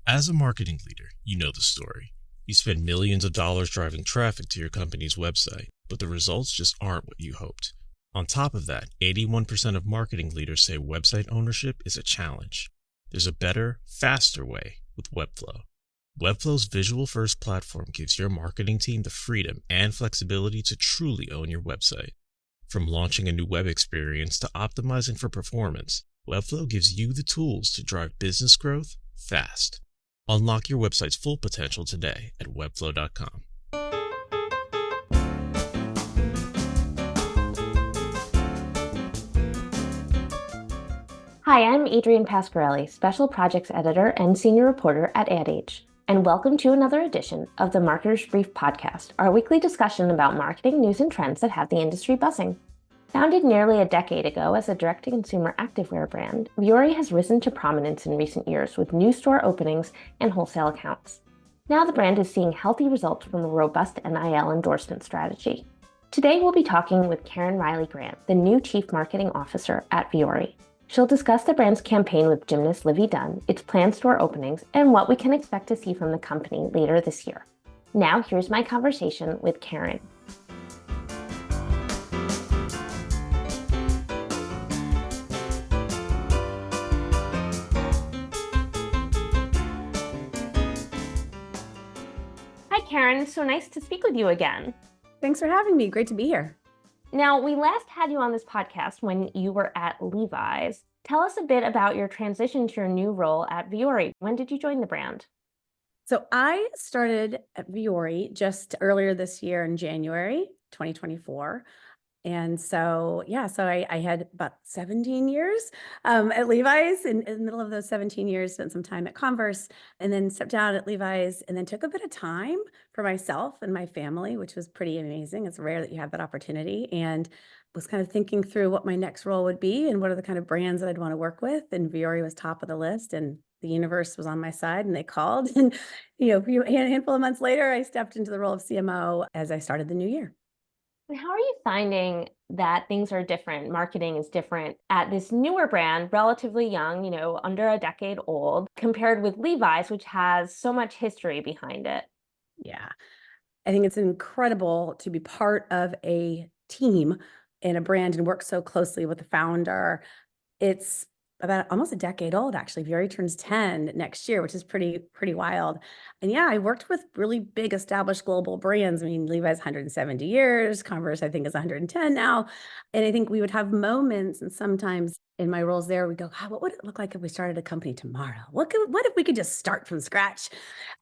As a marketing leader, you know the story. You spend millions of dollars driving traffic to your company's website, but the results just aren't what you hoped. On top of that, 81% of marketing leaders say website ownership is a challenge. There's a better, faster way with Webflow. Webflow's visual first platform gives your marketing team the freedom and flexibility to truly own your website. From launching a new web experience to optimizing for performance, Webflow gives you the tools to drive business growth fast. Unlock your website's full potential today at webflow.com. Hi, I'm Adrienne Pasquarelli, Special Projects Editor and Senior Reporter at Ad Age, and welcome to another edition of the Marketer's Brief podcast, our weekly discussion about marketing news and trends that have the industry buzzing. Founded nearly a decade ago as a direct-to-consumer activewear brand, Vuori has risen to prominence in recent years with new store openings and wholesale accounts. Now the brand is seeing healthy results from a robust NIL endorsement strategy. Today we'll be talking with Karen Riley Grant, the new Chief Marketing Officer at Vuori. She'll discuss the brand's campaign with gymnast Livy Dunn, its planned store openings, and what we can expect to see from the company later this year. Now here's my conversation with Karen. Hi, Karen. It's so nice to speak with you again. Thanks for having me. Great to be here. Now, we last had you on this podcast when you were at Levi's. Tell us a bit about your transition to your new role at Vuori. When did you join the brand? So I started at Vuori just earlier this year in January 2024. And so, I had about 17 years at Levi's. In the middle of those 17 years, spent some time at Converse and then stepped down at Levi's and then took a bit of time for myself and my family, which was pretty amazing. It's rare that you have that opportunity. And was kind of thinking through what my next role would be and what are the kind of brands that I'd want to work with. And Vuori was top of the list and the universe was on my side and they called. And, a handful of months later, I stepped into the role of CMO as I started the new year. And how are you finding that things are different, marketing is different at this newer brand, relatively young, under a decade old, compared with Levi's, which has so much history behind it? Yeah, I think it's incredible to be part of a team in a brand and work so closely with the founder. It's about almost a decade old, actually. Vuori turns 10 next year, which is pretty wild. And yeah, I worked with really big established global brands. I mean, Levi's 170 years, Converse, I think, is 110 now. And I think we would have moments, and sometimes in my roles there, we go, "God, what would it look like if we started a company tomorrow? What if we could just start from scratch?"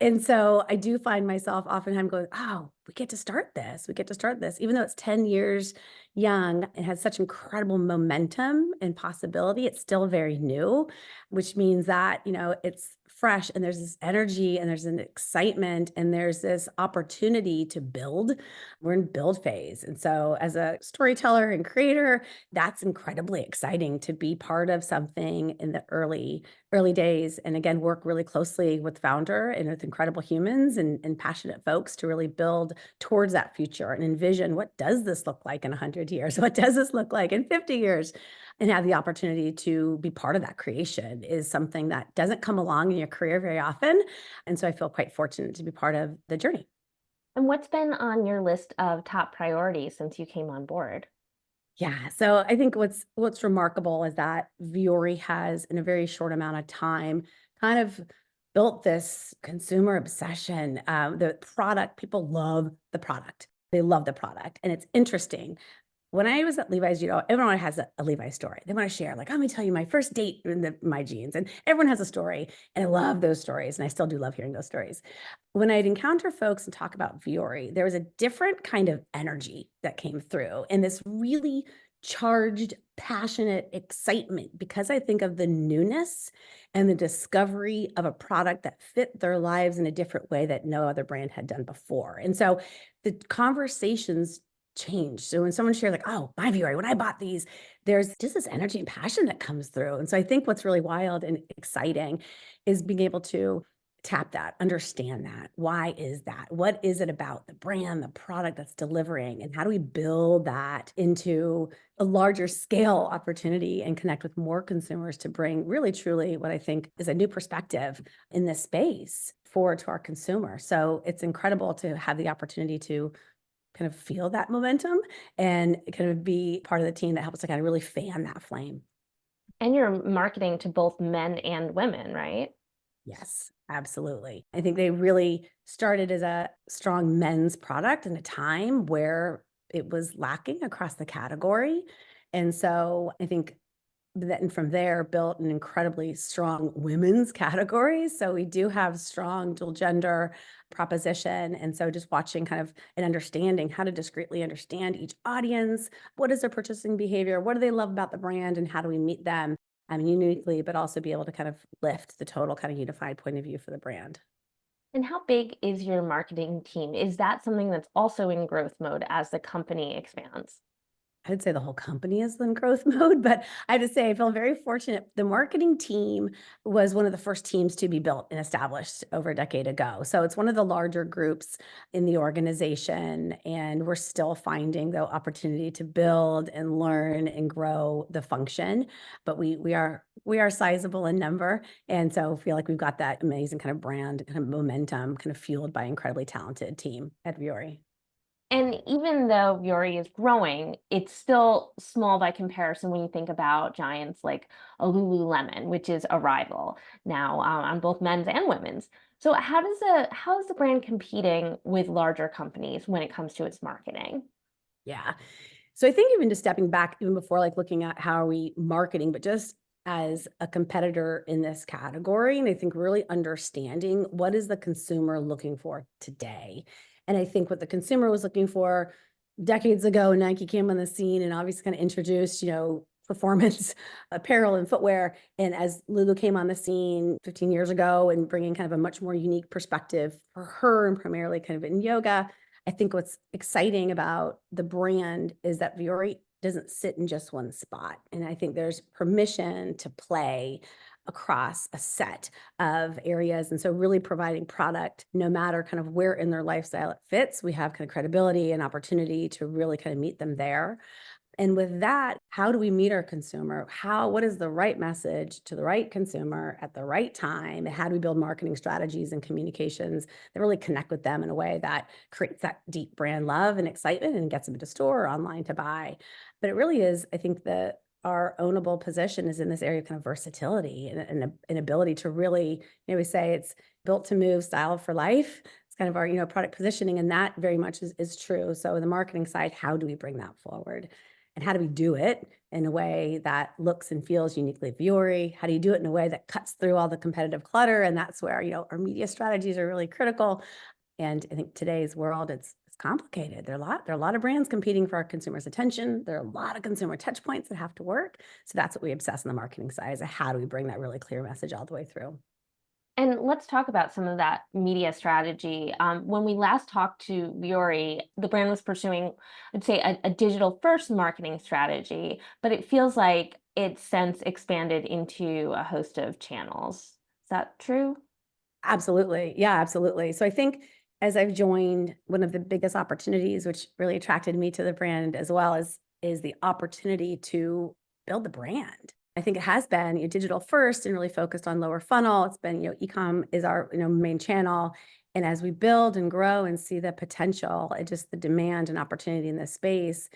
And so I do find myself oftentimes going, "Oh, we get to start this. We get to start this." Even though it's 10 years young and has such incredible momentum and possibility, it's still very new, which means that, it's fresh and there's this energy and there's an excitement and there's this opportunity to build. We're in build phase. And so as a storyteller and creator, that's incredibly exciting to be part of something in the early days. And again, work really closely with founder and with incredible humans and passionate folks to really build towards that future and envision what does this look like in 100 years? What does this look like in 50 years? And have the opportunity to be part of that creation is something that doesn't come along in your career very often. And so I feel quite fortunate to be part of the journey. And what's been on your list of top priorities since you came on board? Yeah. So I think what's remarkable is that Vuori has, in a very short amount of time, kind of built this consumer obsession. The product, people love the product. They love the product. And it's interesting. When I was at Levi's, everyone has a Levi's story. They want to share, like, let me tell you my first date in my jeans. And everyone has a story. And I love those stories. And I still do love hearing those stories. When I'd encounter folks and talk about Vuori, there was a different kind of energy that came through and this really charged, passionate excitement because I think of the newness and the discovery of a product that fit their lives in a different way that no other brand had done before. And so the conversations changed. So when someone shared like, "Oh, my Vuori, when I bought these," there's just this energy and passion that comes through. And so I think what's really wild and exciting is being able to tap that, understand that. Why is that? What is it about the brand, the product that's delivering? And how do we build that into a larger scale opportunity and connect with more consumers to bring really, truly what I think is a new perspective in this space forward to our consumer? So it's incredible to have the opportunity to kind of feel that momentum and kind of be part of the team that helps to kind of really fan that flame. And you're marketing to both men and women, right? Yes, absolutely. I think they really started as a strong men's product in a time where it was lacking across the category. And so I think then from there built an incredibly strong women's category. So we do have strong dual gender proposition. And so just watching kind of and understanding how to discreetly understand each audience, what is their purchasing behavior, what do they love about the brand, and how do we meet them uniquely, but also be able to kind of lift the total kind of unified point of view for the brand. And how big is your marketing team? Is that something that's also in growth mode as the company expands? I'd say the whole company is in growth mode, but I have to say I feel very fortunate. The marketing team was one of the first teams to be built and established over a decade ago. So it's one of the larger groups in the organization, and we're still finding the opportunity to build and learn and grow the function. But we are sizable in number, and so feel like we've got that amazing kind of brand kind of momentum, kind of fueled by incredibly talented team at Vuori. And even though Vuori is growing, it's still small by comparison when you think about giants like a Lululemon, which is a rival now on both men's and women's. So how is the brand competing with larger companies when it comes to its marketing? Yeah. So I think even just stepping back, even before like looking at how are we marketing, but just as a competitor in this category, and I think really understanding what is the consumer looking for today. And I think what the consumer was looking for decades ago, Nike came on the scene and obviously kind of introduced, performance apparel and footwear. And as Lulu came on the scene 15 years ago and bringing kind of a much more unique perspective for her and primarily kind of in yoga, I think what's exciting about the brand is that Vuori doesn't sit in just one spot. And I think there's permission to play across a set of areas. And so really providing product, no matter kind of where in their lifestyle it fits, we have kind of credibility and opportunity to really kind of meet them there. And with that, how do we meet our consumer? What is the right message to the right consumer at the right time? And how do we build marketing strategies and communications that really connect with them in a way that creates that deep brand love and excitement and gets them to store or online to buy? But it really is, I think that our ownable position is in this area of kind of versatility and an ability to really, we say it's built to move, style for life. It's kind of our, product positioning, and that very much is true. So the marketing side, how do we bring that forward? And how do we do it in a way that looks and feels uniquely Vuori? How do you do it in a way that cuts through all the competitive clutter? And that's where, our media strategies are really critical. And I think today's world, it's complicated. There are a lot of brands competing for our consumers' attention. There are a lot of consumer touch points that have to work. So that's what we obsess on the marketing side, is how do we bring that really clear message all the way through? And let's talk about some of that media strategy. When we last talked to Vuori, the brand was pursuing, I'd say, a digital first marketing strategy, but it feels like it's since expanded into a host of channels. Is that true? Absolutely. Yeah, absolutely. So I think as I've joined, one of the biggest opportunities, which really attracted me to the brand as well, is the opportunity to build the brand. I think it has been digital first and really focused on lower funnel. It's been, ecom is our, main channel. And as we build and grow and see the potential and just the demand and opportunity in this space,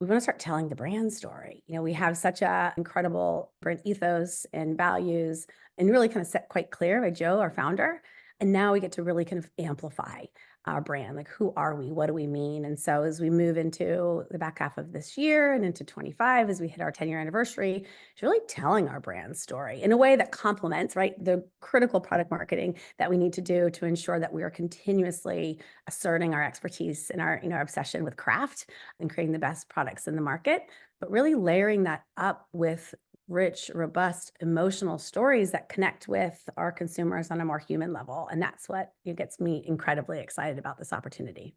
we want to start telling the brand story. We have such a incredible brand ethos and values and really kind of set quite clear by Joe, our founder. And now we get to really kind of amplify our brand. Like, who are we? What do we mean? And so as we move into the back half of this year and into 25, as we hit our 10-year anniversary, it's really telling our brand story in a way that complements, right, the critical product marketing that we need to do to ensure that we are continuously asserting our expertise and our, our obsession with craft and creating the best products in the market, but really layering that up with rich, robust, emotional stories that connect with our consumers on a more human level. And that's what gets me incredibly excited about this opportunity.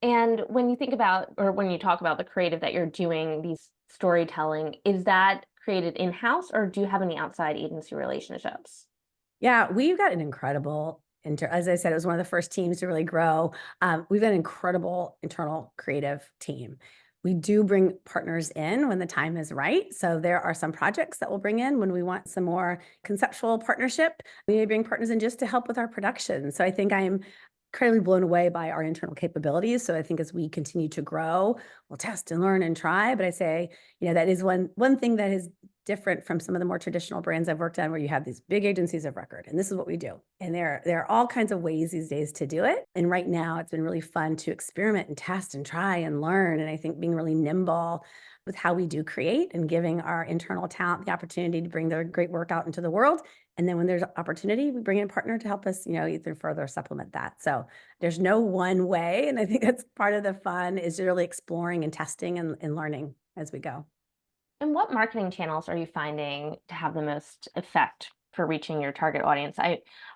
And when you think about, or when you talk about the creative that you're doing, these storytelling, is that created in-house or do you have any outside agency relationships? Yeah, we've got an incredible as I said, it was one of the first teams to really grow. We've got an incredible internal creative team. We do bring partners in when the time is right. So there are some projects that we'll bring in when we want some more conceptual partnership. We may bring partners in just to help with our production. So I think I'm incredibly blown away by our internal capabilities. So I think as we continue to grow, we'll test and learn and try. But I say, that is one thing that is different from some of the more traditional brands I've worked on, where you have these big agencies of record, and this is what we do. And there are all kinds of ways these days to do it. And right now, it's been really fun to experiment and test and try and learn. And I think being really nimble with how we do create and giving our internal talent the opportunity to bring their great work out into the world. And then when there's opportunity, we bring in a partner to help us, either further supplement that. So there's no one way. And I think that's part of the fun, is really exploring and testing and learning as we go. And what marketing channels are you finding to have the most effect for reaching your target audience?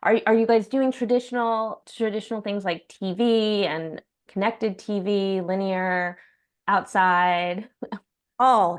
Are you guys doing traditional things like TV and connected TV, linear, outside?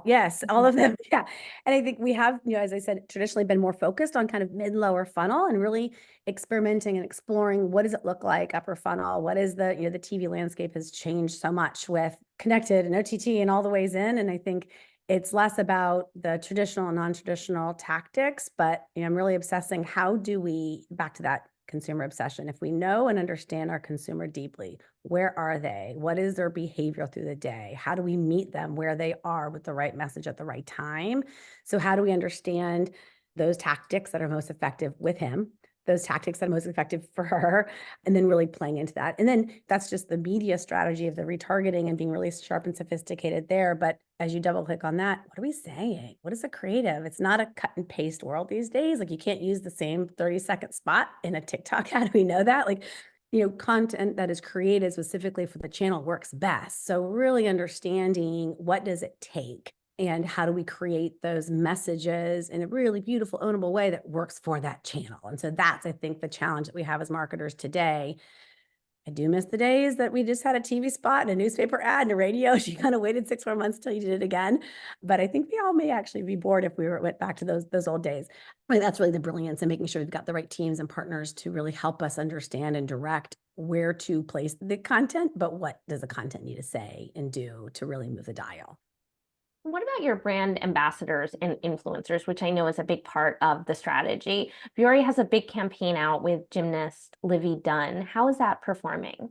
Yes, all of them. Yeah. And I think we have, as I said, traditionally been more focused on kind of mid-lower funnel and really experimenting and exploring, what does it look like upper funnel? What is the TV landscape has changed so much with connected and OTT and all the ways in. And I think it's less about the traditional and non-traditional tactics, but I'm really obsessing, how do we, back to that consumer obsession, if we know and understand our consumer deeply, where are they? What is their behavior through the day? How do we meet them where they are with the right message at the right time? So how do we understand those tactics that are most effective with him, those tactics that are most effective for her, and then really playing into that. And then that's just the media strategy of the retargeting and being really sharp and sophisticated there. But as you double click on that, what are we saying? What is a creative? It's not a cut and paste world these days. Like, you can't use the same 30-second spot in a TikTok ad. We know that. Like, content that is created specifically for the channel works best. So really understanding, what does it take and how do we create those messages in a really beautiful, ownable way that works for that channel? And so that's, I think, the challenge that we have as marketers today. I do miss the days that we just had a TV spot and a newspaper ad and a radio. You kind of waited 6 more months till you did it again. But I think we all may actually be bored if we went back to those old days. I mean, that's really the brilliance in making sure we've got the right teams and partners to really help us understand and direct where to place the content, but what does the content need to say and do to really move the dial? What about your brand ambassadors and influencers, which I know is a big part of the strategy? Vuori has a big campaign out with gymnast Livy Dunn. How is that performing?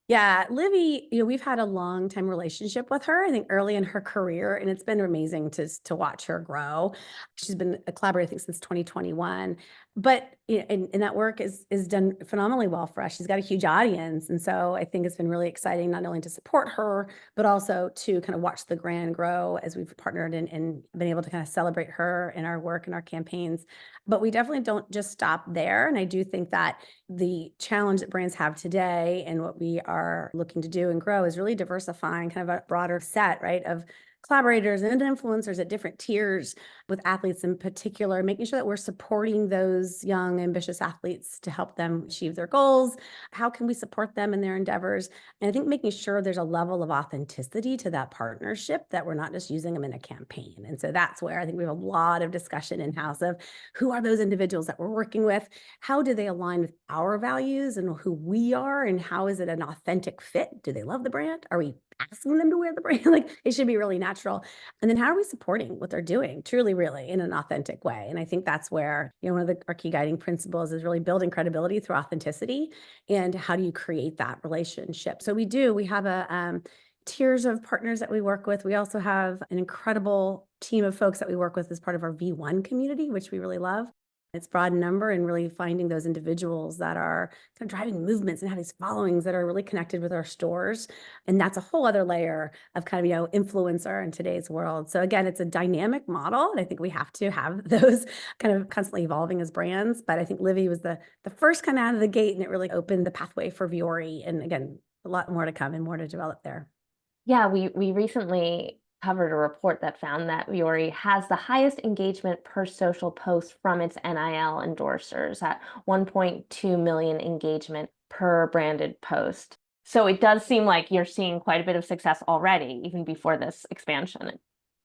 Yeah, Livy, we've had a long time relationship with her, I think early in her career, and it's been amazing to watch her grow. She's been a collaborator, I think, since 2021. But and that work is done phenomenally well for us. She's got a huge audience. And so I think it's been really exciting, not only to support her, but also to kind of watch the brand grow as we've partnered and been able to kind of celebrate her in our work and our campaigns. But we definitely don't just stop there. And I do think that the challenge that brands have today and what we are looking to do and grow is really diversifying kind of a broader set, right, of collaborators and influencers at different tiers, with athletes in particular, making sure that we're supporting those young, ambitious athletes to help them achieve their goals. How can we support them in their endeavors? And I think making sure there's a level of authenticity to that partnership, that we're not just using them in a campaign. And so that's where I think we have a lot of discussion in-house of, who are those individuals that we're working with? How do they align with our values and who we are? And how is it an authentic fit? Do they love the brand? Are we asking them to wear the brand? Like, it should be really natural. And then how are we supporting what they're doing, truly, really, in an authentic way? And I think that's where, one of our key guiding principles is really building credibility through authenticity. And how do you create that relationship? So we have a tiers of partners that we work with. We also have an incredible team of folks that we work with as part of our V1 community, which we really love. It's broad in number, and really finding those individuals that are kind of driving movements and have these followings that are really connected with our stores. And that's a whole other layer of kind of, influencer in today's world. So again, it's a dynamic model. And I think we have to have those kind of constantly evolving as brands. But I think Livy was the first kind of out of the gate, and it really opened the pathway for Vuori. And again, a lot more to come and more to develop there. Yeah, we recently covered a report that found that Vuori has the highest engagement per social post from its NIL endorsers at 1.2 million engagement per branded post. So it does seem like you're seeing quite a bit of success already, even before this expansion.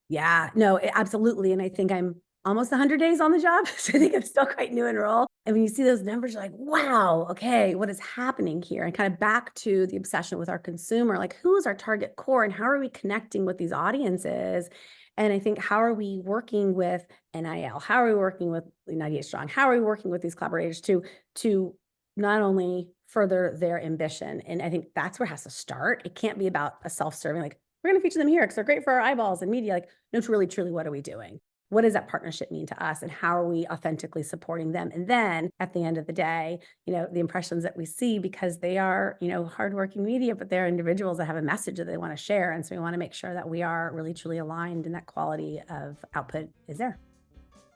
Yeah, no, absolutely. And I think I'm almost 100 days on the job. So I think I'm still quite new in role. And when you see those numbers, you're like, wow, okay, what is happening here? And kind of back to the obsession with our consumer, like who is our target core and how are we connecting with these audiences? And I think, how are we working with NIL? How are we working with 98 Strong? How are we working with these collaborators to not only further their ambition? And I think that's where it has to start. It can't be about a self-serving, like, we're going to feature them here because they're great for our eyeballs and media. Like, no, truly, truly, what are we doing? What does that partnership mean to us? And how are we authentically supporting them? And then at the end of the day, the impressions that we see, because they are, hardworking media, but they're individuals that have a message that they want to share. And so we want to make sure that we are really, truly aligned and that quality of output is there.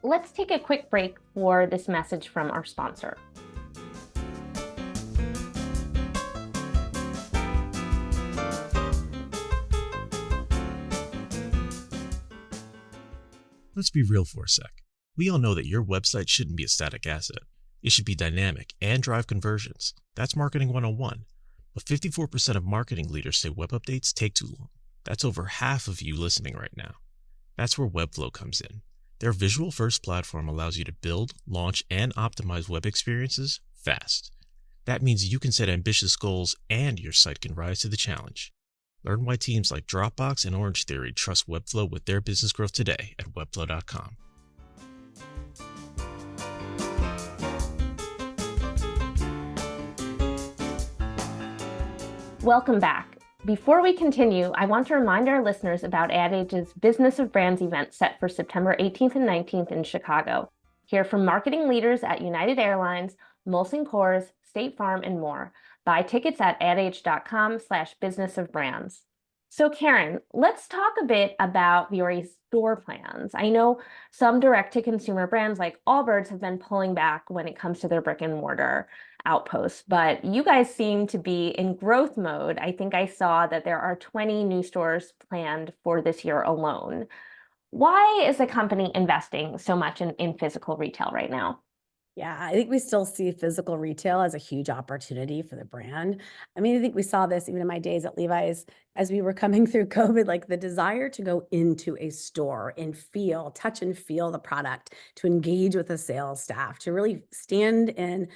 Let's take a quick break for this message from our sponsor. Let's be real for a sec. We all know that your website shouldn't be a static asset. It should be dynamic and drive conversions. That's marketing 101. But 54% of marketing leaders say web updates take too long. That's over half of you listening right now. That's where Webflow comes in. Their visual-first platform allows you to build, launch, and optimize web experiences fast. That means you can set ambitious goals and your site can rise to the challenge. Learn why teams like Dropbox and Orange Theory trust Webflow with their business growth today at webflow.com. Welcome back. Before we continue, I want to remind our listeners about Ad Age's Business of Brands event set for September 18th and 19th in Chicago. Hear from marketing leaders at United Airlines, Molson Coors, State Farm, and more. Buy tickets at adage.com/businessofbrands. So Karen, let's talk a bit about Vuori's store plans. I know some direct-to-consumer brands like Allbirds have been pulling back when it comes to their brick and mortar outposts, but you guys seem to be in growth mode. I think I saw that there are 20 new stores planned for this year alone. Why is the company investing so much in physical retail right now? Yeah, I think we still see physical retail as a huge opportunity for the brand. I mean, I think we saw this even in my days at Levi's as we were coming through COVID, like the desire to go into a store and touch and feel the product, to engage with the sales staff, to really stand in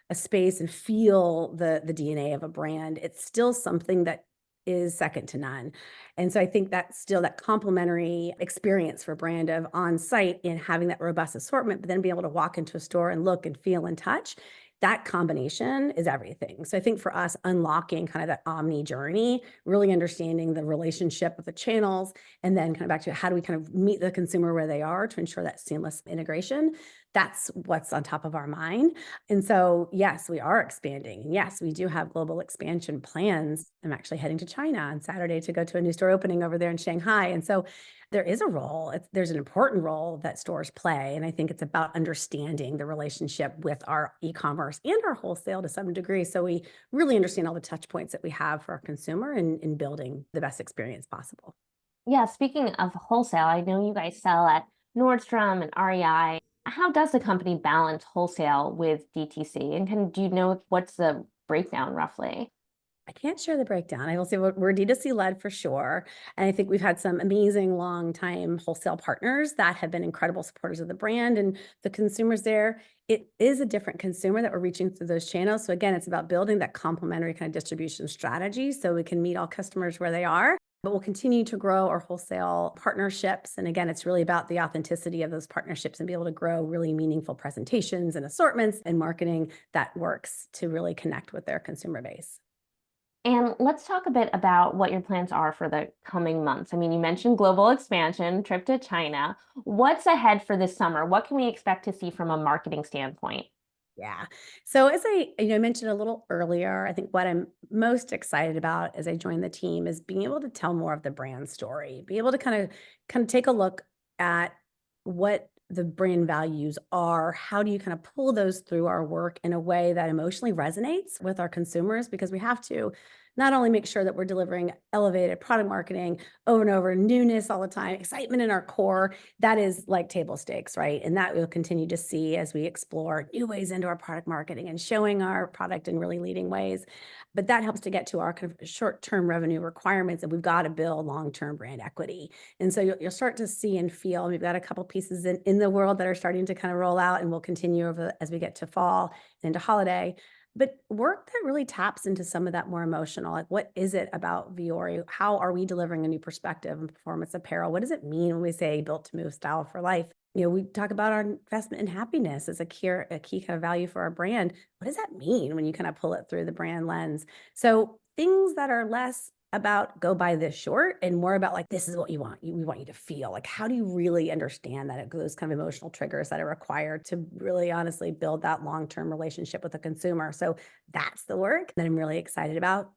a space and feel the DNA of a brand. It's still something that is second to none. And so I think that's still that complementary experience for a brand of on site and having that robust assortment, but then be able to walk into a store and look and feel and touch. That combination is everything. So I think for us, unlocking kind of that omni journey, really understanding the relationship of the channels, and then kind of back to how do we kind of meet the consumer where they are to ensure that seamless integration. That's what's on top of our mind. And so, yes, we are expanding. And yes, we do have global expansion plans. I'm actually heading to China on Saturday to go to a new store opening over there in Shanghai. And so there is a role, there's an important role that stores play. And I think it's about understanding the relationship with our e-commerce and our wholesale to some degree. So we really understand all the touch points that we have for our consumer in building the best experience possible. Yeah, speaking of wholesale, I know you guys sell at Nordstrom and REI. How does the company balance wholesale with DTC? And do you know what's the breakdown roughly? I can't share the breakdown. I will say we're D2C led for sure. And I think we've had some amazing long time wholesale partners that have been incredible supporters of the brand and the consumers there. It is a different consumer that we're reaching through those channels. So again, it's about building that complementary kind of distribution strategy so we can meet all customers where they are. But we'll continue to grow our wholesale partnerships. And again, it's really about the authenticity of those partnerships and be able to grow really meaningful presentations and assortments and marketing that works to really connect with their consumer base. And let's talk a bit about what your plans are for the coming months. I mean, you mentioned global expansion, trip to China. What's ahead for this summer? What can we expect to see from a marketing standpoint? Yeah. So as I mentioned a little earlier, I think what I'm most excited about as I joined the team is being able to tell more of the brand story, be able to kind of take a look at what the brand values are. How do you kind of pull those through our work in a way that emotionally resonates with our consumers? Because we have to not only make sure that we're delivering elevated product marketing over and over, newness all the time, excitement in our core, that is like table stakes, right? And that we'll continue to see as we explore new ways into our product marketing and showing our product in really leading ways. But that helps to get to our kind of short-term revenue requirements, and we've got to build long-term brand equity. And so you'll start to see and feel, we've got a couple pieces in the world that are starting to kind of roll out, and will continue over as we get to fall and into holiday. But work that really taps into some of that more emotional, like what is it about Vuori? How are we delivering a new perspective in performance apparel? What does it mean when we say built to move, style for life? We talk about our investment in happiness as a key kind of value for our brand. What does that mean when you kind of pull it through the brand lens? So things that are less about go buy this short and more about like, this is what you want. We want you to feel like, how do you really understand that those kind of emotional triggers that are required to really honestly build that long-term relationship with the consumer? So that's the work that I'm really excited about.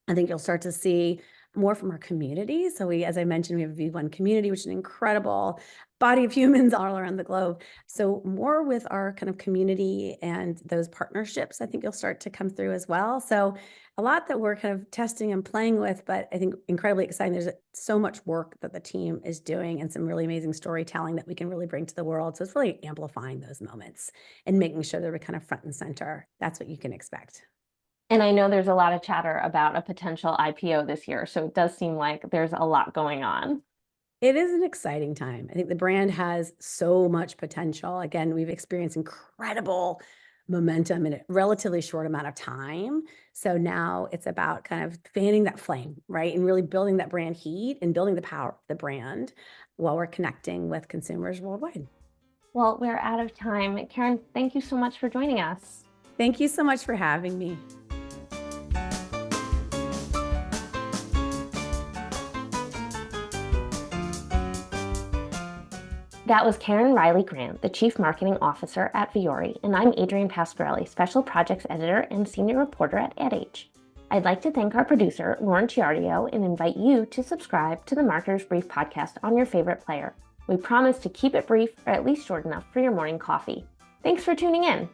I think you'll start to see more from our community. So as I mentioned, we have a V1 community, which is an incredible body of humans all around the globe. So more with our kind of community and those partnerships, I think you'll start to come through as well. So a lot that we're kind of testing and playing with, but I think incredibly exciting. There's so much work that the team is doing and some really amazing storytelling that we can really bring to the world. So it's really amplifying those moments and making sure that we're kind of front and center. That's what you can expect. And I know there's a lot of chatter about a potential IPO this year, so it does seem like there's a lot going on. It is an exciting time. I think the brand has so much potential. Again, we've experienced incredible momentum in a relatively short amount of time. So now it's about kind of fanning that flame, right? And really building that brand heat and building the power of the brand while we're connecting with consumers worldwide. Well, we're out of time. Karen, thank you so much for joining us. Thank you so much for having me. That was Karen Riley Grant, the Chief Marketing Officer at Vuori, and I'm Adrienne Pasquarelli, Special Projects Editor and Senior Reporter at Ad Age. I'd like to thank our producer, Lauren Ciardio, and invite you to subscribe to the Marketer's Brief podcast on your favorite player. We promise to keep it brief, or at least short enough for your morning coffee. Thanks for tuning in.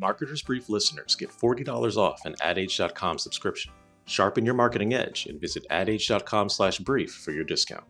Marketer's Brief listeners get $40 off an adage.com subscription. Sharpen your marketing edge and visit adage.com/brief for your discount.